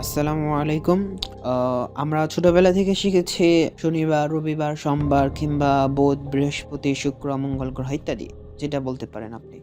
আসসালামু আলাইকুম। আমরা ছোটবেলা থেকে শিখেছি শনিবার, রবিবার, সোমবার কিংবা বুধ, বৃহস্পতি, শুক্র, মঙ্গল গ্রহ ইত্যাদি, যেটা বলতে পারেন আপনি।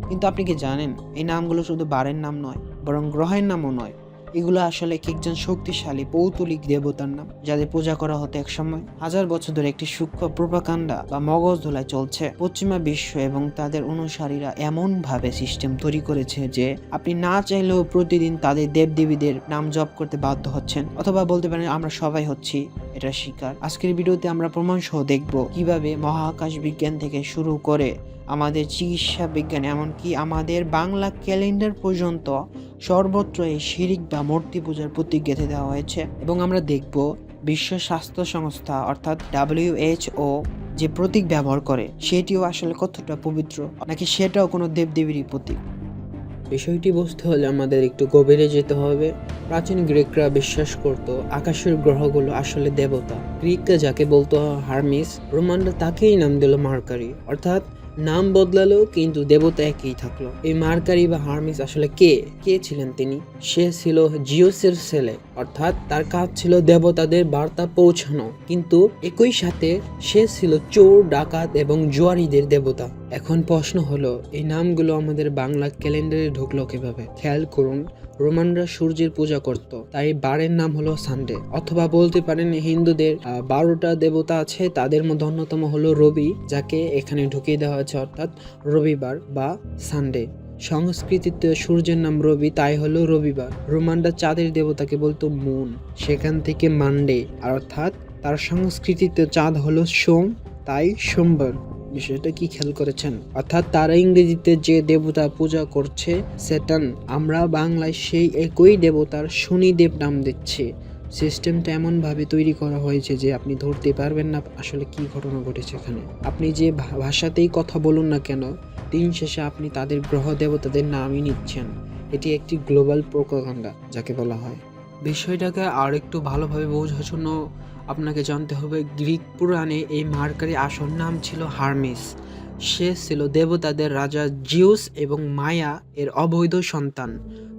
কিন্তু আপনি কি জানেন এই নামগুলো শুধু বারের নাম নয়, বরং গ্রহের নামও নয়। এগুলো আসলে একেকজন শক্তিশালী পৌত্তলিক দেবতার নাম, যাদের পূজা করা হতো একসময়। হাজার বছর ধরে একটি সূক্ষ্ম প্রোপাগান্ডা বা মগজ ধোলাই চলছে। পশ্চিমা বিশ্ব এবং তাদের অনুসারীরা এমন ভাবে সিস্টেম তৈরি করেছে যে আপনি না চাইলেও প্রতিদিন তাদের দেবদেবীদের নাম জপ করতে বাধ্য হচ্ছেন, অথবা বলতে পারেন আমরা সবাই হচ্ছি এটা শিকার। আজকের ভিডিওতে আমরা প্রমাণ সহ দেখব কিভাবে মহাকাশ বিজ্ঞান থেকে শুরু করে আমাদের চিকিৎসা বিজ্ঞান, এমনকি আমাদের বাংলা ক্যালেন্ডার পর্যন্ত সর্বত্র এই শিরিক বা মূর্তি পূজার প্রতীক গেঁথে দেওয়া হয়েছে। এবং আমরা দেখব বিশ্ব স্বাস্থ্য সংস্থা অর্থাৎ WHO যে প্রতীক ব্যবহার করে সেটিও আসলে কতটা পবিত্র, নাকি সেটাও কোনো দেবদেবীরই প্রতীক। বিষয়টি বুঝতে হলে আমাদের একটু গভীরে যেতে হবে। প্রাচীন গ্রিকরা বিশ্বাস করত আকাশের গ্রহগুলো আসলে দেবতা। গ্রিকরা যাকে বলতো হারমিস, রোমানরা তাকেই নাম দিল মার্কারি, অর্থাৎ নাম বদলালো কিন্তু দেবতা একই থাকলো। এই মার্কারি বা হারমিস আসলে কে ছিলেন তিনি? সে ছিল জিউসের ছেলে, অর্থাৎ তার কাজ ছিল দেবতাদের বার্তা পৌঁছানো, কিন্তু একই সাথে সে ছিল চোর, ডাকাত এবং জুয়ারিদের দেবতা। এখন প্রশ্ন হলো, এই নামগুলো আমাদের বাংলা ক্যালেন্ডারে ঢুকলো কিভাবে? খেয়াল করুন, রোমানরা সূর্যের পূজা করত, তাই বারের নাম হলো সানডে। অথবা বলতে পারেন হিন্দুদের 12টা দেবতা আছে, তাদের মধ্যে অন্যতম হলো রবি, যাকে এখানে ঢুকিয়ে দেওয়া হয়েছে, অর্থাৎ রবিবার বা সানডে। সংস্কৃতিতে সূর্যের নাম রবি, তাই হলো রবিবার। রোমানরা চাঁদের দেবতাকে বলতো মুন, সেখান থেকে মানডে, অর্থাৎ তার সংস্কৃতিতে চাঁদ হলো সোম, তাই সোমবার। বিষয়টা কি খেয়াল করেছেন? অর্থাৎ তারা ইংরেজিতে যে দেবতা পূজা করছে স্যাটার্ন, আমরা বাংলায় সেই একই দেবতার শনিদেব নাম দিচ্ছি। সিস্টেমটা এমনভাবে তৈরি করা হয়েছে যে আপনি ধরতে পারবেন না আসলে কি ঘটনা ঘটেছে এখানে। আপনি যে ভাষাতেই কথা বলুন না কেন, দিন শেষে আপনি তাদের গ্রহ দেবতাদের নামই নিচ্ছেন। এটি একটি গ্লোবাল প্রোপাগান্ডা যাকে বলা হয়। বিষয়টাকে আর একটু ভালোভাবে বোঝার জন্য আপনাকে জানতে হবে, গ্রিক পুরাণে এই মার্কারি আসল নাম ছিল হারমিস। সে ছিল দেবতাদের রাজা জিউস এবং মায়া এর অবৈধ সন্তান।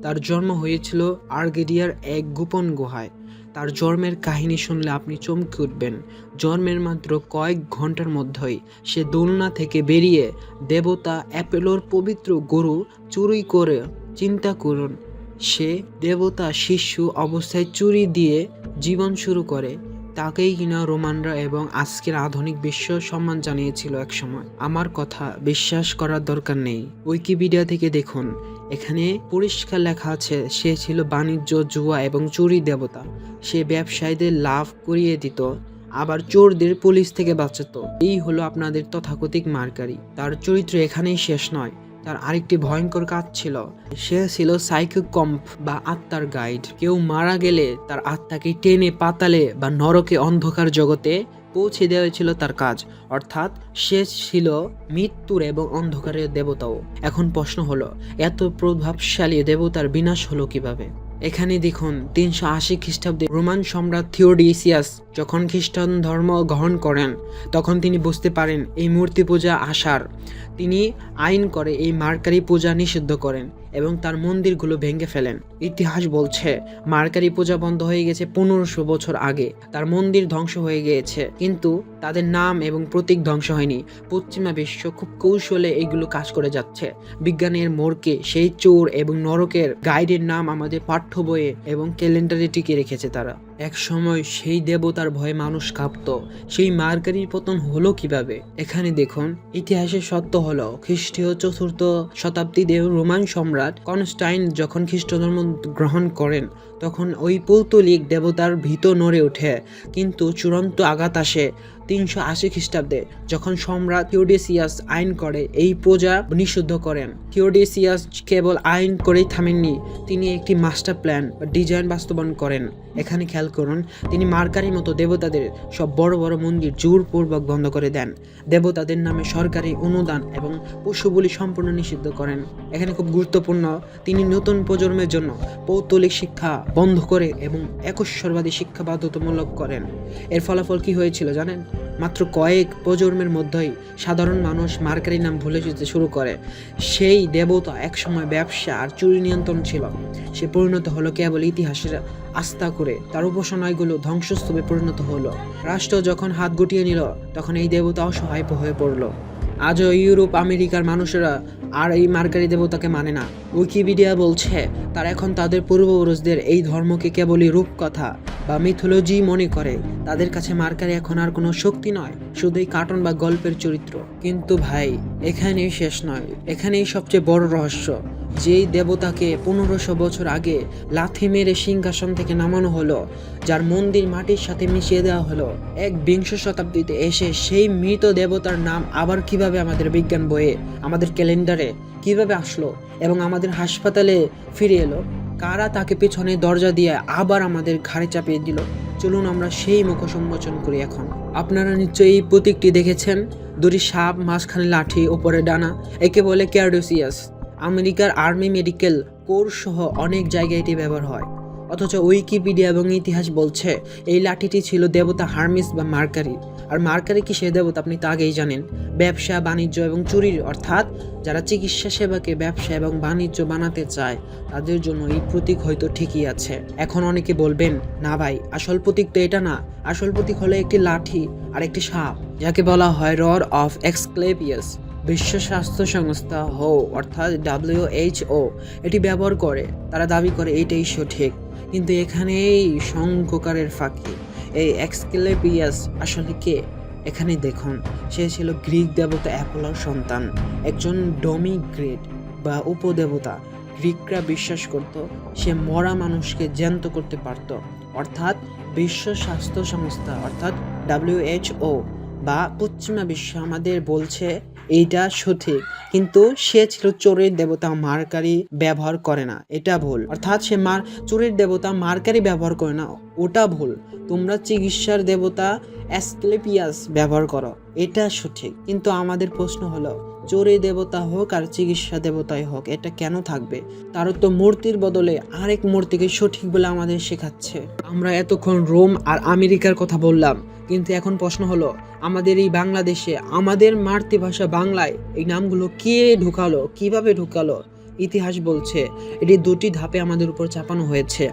তার জন্ম হয়েছিল আর্গেডিয়ার এক গোপন গুহায়। তার জন্মের কাহিনী শুনলে আপনি চমকে উঠবেন। জন্মের মাত্র কয়েক ঘন্টার মধ্যেই সে দোলনা থেকে বেরিয়ে দেবতা অ্যাপেলোর পবিত্র গরু চুরি করে, চিন্তা করুন, সে দেবতা শিশু অবস্থায় চুরি দিয়ে জীবন শুরু করে। তাকেই কিনা রোমানরা এবং আজকের আধুনিক বিশ্ব সম্মান জানিয়েছিল একসময়। আমার কথা বিশ্বাস করার দরকার নেই, উইকিপিডিয়া থেকে দেখুন। এখানে পরিষ্কার লেখা আছে, সে ছিল বাণিজ্য, জুয়া এবং চুরি দেবতা। সে ব্যবসায়ীদের লাভ করিয়ে দিত, আবার চোরদের পুলিশ থেকে বাঁচাতো। এই হলো আপনাদের তথাকথিত মার্কারি। তার চরিত্র এখানেই শেষ নয়, তার আরেকটি ভয়ঙ্কর কাজ ছিল। সে ছিল সাইকো কম্প বা আত্মার গাইড। কেউ মারা গেলে তার আত্মাকে টেনে পাতালে বা নরকে অন্ধকার জগতে পৌঁছে দেওয়া ছিল তার কাজ, অর্থাৎ সে ছিল মৃত্যুর এবং অন্ধকারের দেবতাও। এখন প্রশ্ন হলো, এত প্রভাবশালী দেবতার বিনাশ হলো কিভাবে? এখানে দেখুন, 380 খ্রিস্টাব্দে রোমান সম্রাট থিওডিসিয়াস যখন খ্রিস্টান ধর্ম গ্রহণ করেন, তখন তিনি বুঝতে পারেন এই মূর্তি পূজা আসার। তিনি আইন করে এই মার্কারি পূজা নিষিদ্ধ করেন এবং তার মন্দিরগুলো ভেঙে ফেলেন। ইতিহাস বলছে মার্কারি পূজা বন্ধ হয়ে গেছে 1500 বছর আগে। তার মন্দির ধ্বংস হয়ে গিয়েছে, কিন্তু তাদের নাম এবং প্রতীক ধ্বংস হয়নি। পশ্চিমা বিশ্ব খুব কৌশলে এইগুলো কাজ করে যাচ্ছে। বিজ্ঞানের মোড়কে সেই চোর এবং নরকের গাইডের নাম আমাদের পাঠ্য বইয়ে এবং ক্যালেন্ডারে টিকে রেখেছে তারা। এক সময় সেই দেবতার ভয়ে মানুষ কাঁপত। সেই মার্কারির পতন হলো কিভাবে? এখানে দেখুন, ইতিহাসের সত্য হলো, খ্রিস্টীয় 4th শতাব্দীতে রোমান সম্রাট কনস্টাইন যখন খ্রিস্ট ধর্ম গ্রহণ করেন, তখন ওই পৌত্তলিক দেবতার ভীত নড়ে ওঠে। কিন্তু চূড়ান্ত আঘাত আসে 380 খ্রিস্টাব্দে, যখন সম্রাট থিওডিসিয়াস আইন করে এই পূজা নিষিদ্ধ করেন। থিওডিসিয়াস কেবল আইন করেই থামেননি, তিনি একটি মাস্টার প্ল্যান বা ডিজাইন বাস্তবায়ন করেন। এখানে খেয়াল করুন, তিনি মার্কারির মতো দেবতাদের সব বড় বড় মন্দির জোরপূর্বক বন্ধ করে দেন। দেবতাদের নামে সরকারি অনুদান এবং পশু বলি সম্পূর্ণ নিষিদ্ধ করেন। এখানে খুব গুরুত্বপূর্ণ, তিনি নতুন প্রজন্মের জন্য পৌত্তলিক শিক্ষা বন্ধ করে এবং একশ্বরবাদী শিক্ষা বাধ্যতামূলক করেন। এর ফলাফল কি হয়েছিল জানেন? মাত্র কয়েক প্রজন্মের মধ্যেই সাধারণ মানুষ মার্কারির নাম ভুলে যেতে শুরু করে। সেই দেবতা একসময় ব্যবসা আর চুরি নিয়ন্ত্রণ ছিল, সে পরিণত হলো কেবল ইতিহাসের আস্থা করে, তার উপাসনাগুলো ধ্বংসস্তূপে পরিণত হলো। রাষ্ট্র যখন হাত গুটিয়ে নিল তখন এই দেবতা অসহায় হয়ে পড়ল। আজও ইউরোপ আমেরিকার মানুষেরা আর এই মার্কারি দেবতাকে মানে না। উইকিপিডিয়া বলছে তারা এখন তাদের পূর্বপুরুষদের এই ধর্মকে কেবলই রূপকথা বা মিথোলজি মনে করে। তাদের কাছে মার্কারি এখন আর কোনো শক্তি নয়, শুধুই কার্টুন বা গল্পের চরিত্র। কিন্তু ভাই, এখানেই শেষ নয়, এখানেই সবচেয়ে বড় রহস্য। যেই দেবতাকে 1500 বছর আগে লাথি মেরে সিংহাসন থেকে নামানো হলো, যার মন্দির মাটির সাথে মিশিয়ে দেওয়া হলো, বিংশ শতাব্দীতে এসে সেই মৃত দেবতার নাম আবার কিভাবে আমাদের বিজ্ঞান বইয়ে, আমাদের ক্যালেন্ডারে কিভাবে আসলো এবং আমাদের হাসপাতালে ফিরে এলো? কারা তাকে পেছনে দরজা দিয়ে আবার আমাদের ঘাড়ে চাপিয়ে দিল? চলুন আমরা সেই মুখোশ উন্মোচন করি এখন। আপনারা নিশ্চয়ই এই প্রতীকটি দেখেছেন, দুটি সাপ, মাঝখানে লাঠি, ওপরে ডানা। একে বলে ক্যাডোসিয়াস। আমেরিকার আর্মি মেডিকেল কোর্স সহ অনেক জায়গায় এটি ব্যবহার হয়। অথচ উইকিপিডিয়া এবং ইতিহাস বলছে এই লাঠিটি ছিল দেবতা হার্মিস বা মার্কারি। আর মার্কারি কি সে দেবতা আপনি তা আগেই জানেন। ব্যবসা, বাণিজ্য এবং চুরির, অর্থাৎ যারা চিকিৎসা সেবাকে ব্যবসা এবং বাণিজ্য বানাতে চায় তাদের জন্য এই প্রতীক হয়তো ঠিকই আছে। এখন অনেকে বলবেন, না ভাই, আসল প্রতীক তো এটা না, আসল প্রতীক হলো একটি লাঠি আর একটি সাপ, যাকে বলা হয় রড অফ এক্সক্লেপিয়াস। বিশ্ব স্বাস্থ্য সংস্থা অর্থাৎ WHO এটি ব্যবহার করে। তারা দাবি করে এটাই সঠিক। কিন্তু এখানেই সংখ্যকারের ফাঁকি। এই এক্সক্লেপিয়াস আসলে কে? এখানে দেখুন, সে ছিল গ্রিক দেবতা অ্যাপোলোর সন্তান, একজন ডমিগ্রেড বা উপদেবতা। গ্রিকরা বিশ্বাস করত সে মরা মানুষকে জ্যান্ত করতে পারত। অর্থাৎ বিশ্ব স্বাস্থ্য সংস্থা অর্থাৎ WHO বা পশ্চিমা বিশ্ব আমাদের বলছে এইটা সঠিক, কিন্তু সে ছিল চোরের দেবতা, মার্কারি ব্যবহার করে না, এটা ভুল। অর্থাৎ সে চোরের দেবতা মার্কারি ব্যবহার করে না, ওটা ভুল। তোমরা চিকিৎসার দেবতা অ্যাসক্লেপিয়াস ব্যবহার করো, এটা সঠিক। কিন্তু আমাদের প্রশ্ন হলো, চোরের দেবতা হোক আর চিকিৎসা দেবতাই হোক, এটা কেন থাকবে? তারও তো মূর্তির বদলে আরেক মূর্তিকে সঠিক বলে আমাদের শেখাচ্ছে। আমরা এতক্ষণ রোম আর আমেরিকার কথা বললাম, কিন্তু এখন প্রশ্ন হলো, আমাদের এই বাংলাদেশে, আমাদের মাতৃভাষা বাংলায় এই নামগুলো কে ঢুকালো, কিভাবে ঢুকালো? ইতিহাস বলছে এটি দুটি ধাপে আমাদের উপর চাপানো হয়েছে।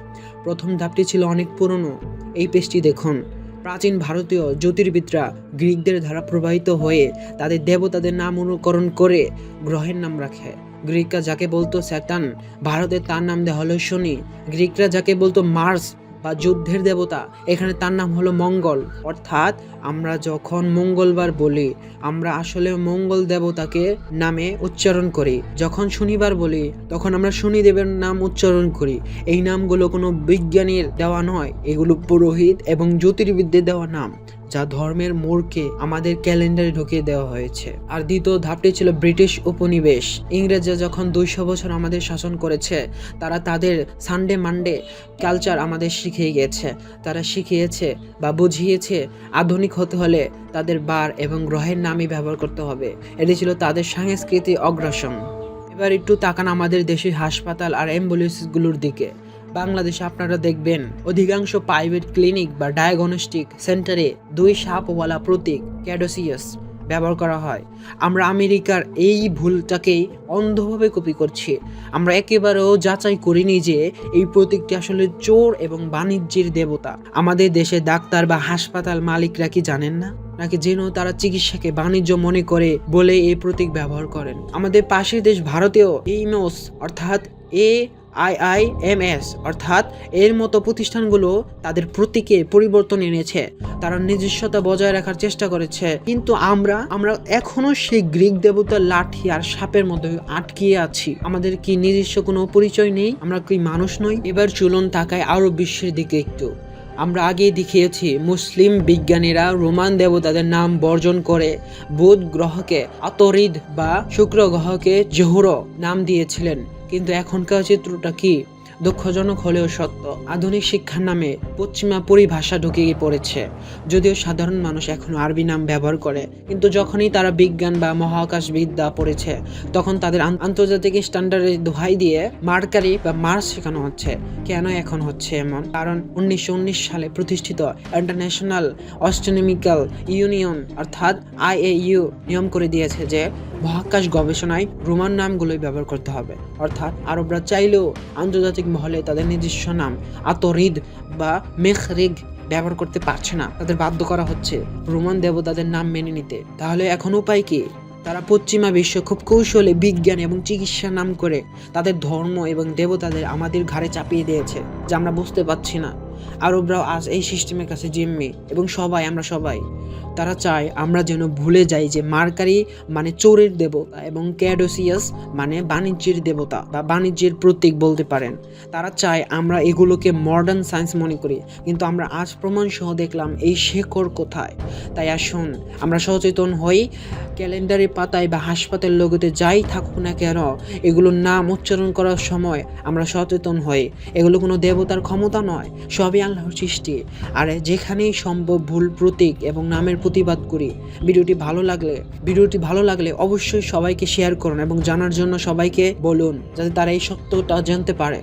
প্রথম ধাপটি ছিল অনেক পুরনো। এই পেজটি দেখুন। প্রাচীন ভারতীয় জ্যোতির্বিদরা গ্রিকদের দ্বারা প্রভাবিত হয়ে তাদের দেবতাদের নাম অনুকরণ করে গ্রহের নাম রাখে। গ্রিকরা যাকে বলতো স্যাটার্ন, ভারতে তার নাম দেওয়া হলো শনি। গ্রিকরা যাকে বলতো মার্স বা যুদ্ধের দেবতা, এখানে তার নাম হলো মঙ্গল। অর্থাৎ আমরা যখন মঙ্গলবার বলি, আমরা আসলে মঙ্গল দেবতাকে নামে উচ্চারণ করি। যখন শনিবার বলি, তখন আমরা শনিদেবের নাম উচ্চারণ করি। এই নামগুলো কোনো বিজ্ঞানীর দেওয়া নয়, এগুলো পুরোহিত এবং জ্যোতির্বিদদের দেওয়া নাম, যা ধর্মের মোড়কে আমাদের ক্যালেন্ডারে ঢুকিয়ে দেওয়া হয়েছে। আর দ্বিতীয় ধাপটি ছিল ব্রিটিশ উপনিবেশ। ইংরেজরা যখন 200 বছর আমাদের শাসন করেছে, তারা তাদের সানডে মানডে কালচার আমাদের শিখিয়ে গেছে। তারা শিখিয়েছে বা বুঝিয়েছে আধুনিক হতে হলে তাদের বার এবং গ্রহের নামই ব্যবহার করতে হবে। এটি ছিল তাদের সাংস্কৃতিক অগ্রাসন। এবার একটু তাকান আমাদের দেশের হাসপাতাল আর অ্যাম্বুলেন্সগুলোর দিকে। বাংলাদেশে আপনারা দেখবেন অধিকাংশ প্রাইভেট ক্লিনিক বা ডায়াগনস্টিক সেন্টারে 2 সাপওয়ালা প্রতীক ক্যাডোসিয়াস ব্যবহার করা হয়। আমরা আমেরিকার এই ভুলটাকেই অন্ধভাবে কপি করছি। আমরা একেবারেও যাচাই করিনি যে এই প্রতীকটি আসলে চোর এবং বাণিজ্যের দেবতা। আমাদের দেশে ডাক্তার বা হাসপাতাল মালিকরা কি জানেন না? নাকি জেনেও তারা চিকিৎসাকে বাণিজ্য মনে করে বলে এই প্রতীক ব্যবহার করেন? আমাদের পাশের দেশ ভারতেও এইমস অর্থাৎ AIIMS অর্থাৎ এর মতো প্রতিষ্ঠানগুলো তাদের প্রতীকে পরিবর্তন এনেছে। তারা নিজস্বতা বজায় রাখার চেষ্টা করেছে। কিন্তু আমরা এখনো সেই গ্রিক দেবতার লাঠি আর সাপের মধ্যে আটকিয়ে আছি। আমাদের কি নিজস্ব কোনো পরিচয় নেই? আমরা কি মানুষ নই? এবার চলুন তাকাই আরো বিশ্বের দিকে একটু। আমরা আগেই দেখিয়েছি মুসলিম বিজ্ঞানীরা রোমান দেবতাদের নাম বর্জন করে বুধ গ্রহকে আতরিদ বা শুক্র গ্রহকে জহুর নাম দিয়েছিলেন। কিন্তু এখনকার চিত্রটা কি? দুঃখজনক হলেও সত্য, আধুনিক শিক্ষার নামে পশ্চিমা পরিভাষা ঢুকে পড়েছে। যদিও সাধারণ মানুষ এখনো আরবি নাম ব্যবহার করে, কিন্তু যখনই তারা বিজ্ঞান বা মহাকাশবিদ্যা পড়েছে তখন তাদের আন্তর্জাতিক স্ট্যান্ডার্ডের দোহাই দিয়ে মার্কারি বা মার্স শেখানো হচ্ছে। কেন এখন হচ্ছে এমন? কারণ 1919 সালে প্রতিষ্ঠিত ইন্টারন্যাশনাল অ্যাস্ট্রোনমিক্যাল ইউনিয়ন অর্থাৎ IAU নিয়ম করে দিয়েছে যে মহাকাশ গবেষণায় রোমান নামগুলোই ব্যবহার করতে হবে। অর্থাৎ আরবরা চাইলেও আন্তর্জাতিক মহলে তাদের নিজস্ব নাম আতরিদ বা মেখরিগ ব্যবহার করতে পারছে না, তাদের বাধ্য করা হচ্ছে রোমান দেবতাদের নাম মেনে নিতে। তাহলে এখন উপায় কি? তারা পশ্চিমা বিশ্ব খুব কৌশলে বিজ্ঞান এবং চিকিৎসার নাম করে তাদের ধর্ম এবং দেবতাদের আমাদের ঘাড়ে চাপিয়ে দিয়েছে, যা আমরা বুঝতে পারছি না। আরবরাও আজ এই সিস্টেমের কাছে জিম্মি, এবং আমরা সবাই তারা চায় আমরা যেন ভুলে যাই যে মার্কারি মানে চোরের দেবতা এবং ক্যাডোসিয়াস মানে বাণিজ্যের দেবতা বা বাণিজ্যের প্রতীক বলতে পারেন। তারা চায় আমরা এগুলোকে মডার্ন সায়েন্স মনে করি, কিন্তু আমরা আজ প্রমাণ সহ দেখলাম এই শেকড় কোথায়। তাই আসুন আমরা সচেতন হই। ক্যালেন্ডারের পাতায় বা হাসপাতাল লোগোতে যাই থাকুক না কেন, এগুলোর নাম উচ্চারণ করার সময় আমরা সচেতন হই। এগুলো কোনো দেবতার ক্ষমতা নয়, সবই আল্লাহর সৃষ্টি। আর যেখানেই সম্ভব ভুল প্রতীক এবং নামের প্রতিবাদ করি। ভিডিওটি ভালো লাগলে অবশ্যই সবাইকে শেয়ার করুন এবং জানার জন্য সবাইকে বলুন, যাতে তারা এই সত্যটা জানতে পারে।